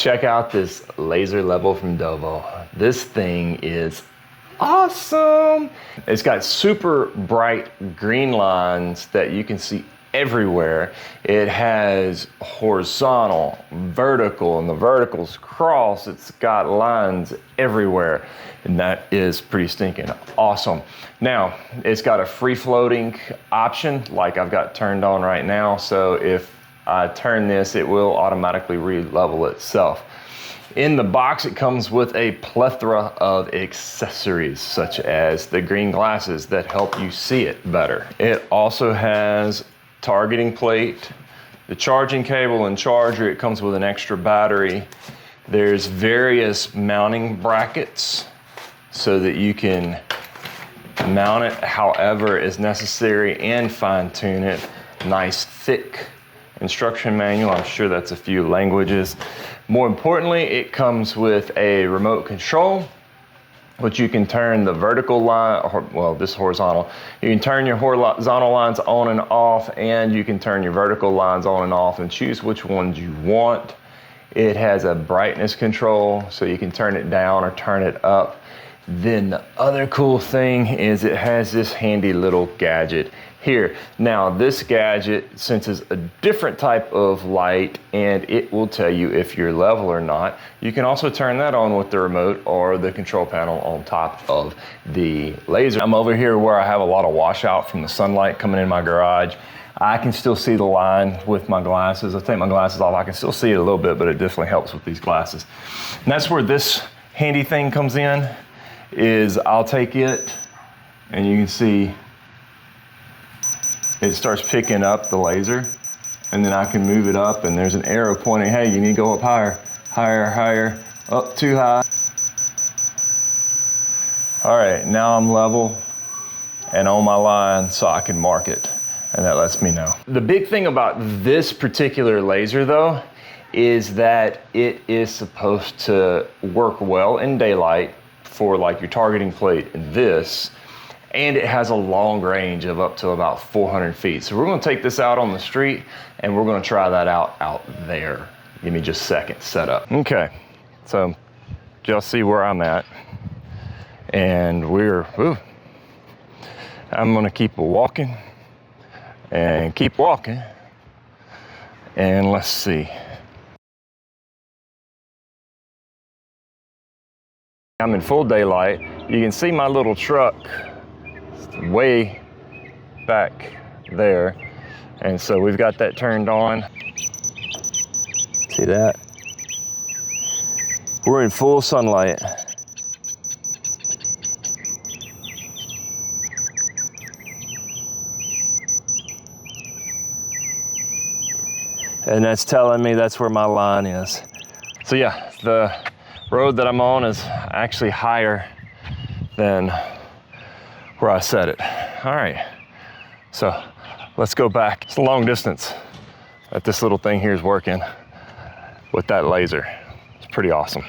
Check out this laser level from DOVOH. This thing is awesome. It's got super bright green lines that you can see everywhere. It has horizontal, vertical, and the verticals cross. It's got lines everywhere, and that is pretty stinking awesome. Now, it's got a free floating option like I've got turned on right now, so if I turn this, it will automatically re-level itself. In the box, it comes with a plethora of accessories, such as the green glasses that help you see it better. It also has targeting plate, the charging cable and charger. It comes with an extra battery. There's various mounting brackets so that you can mount it however is necessary and fine tune it. Nice thick instruction manual. I'm sure that's a few languages. More importantly, it comes with a remote control, which you can turn the vertical line, or, well, this horizontal. You can turn your horizontal lines on and off, and you can turn your vertical lines on and off and choose which ones you want. It has a brightness control, so you can turn it down or turn it up. Then the other cool thing is it has this handy little gadget here. Now this gadget senses a different type of light and it will tell you if you're level or not. You can also turn that on with the remote or the control panel on top of the laser. I'm over here where I have a lot of washout from the sunlight coming in my garage. I can still see the line with my glasses. I take my glasses off, I can still see it a little bit, but it definitely helps with these glasses. And that's where this handy thing comes in. Is I'll take it and you can see it starts picking up the laser, and then I can move it up and there's an arrow pointing, hey, you need to go up higher, higher, higher, up too high. All right, now I'm level and on my line so I can mark it, and that lets me know. The big thing about this particular laser though is that it is supposed to work well in daylight for like your targeting plate and this, and it has a long range of up to about 400 feet. So we're gonna take this out on the street and we're gonna try that out there. Give me just a second, set up. Okay, so y'all see where I'm at. And I'm gonna keep walking and keep walking. And let's see. I'm in full daylight. You can see my little truck way back there. And so we've got that turned on. See that? We're in full sunlight. And that's telling me that's where my line is. So yeah, the road that I'm on is actually higher than where I set it. All right, so let's go back. It's a long distance that this little thing here is working with that laser. It's pretty awesome.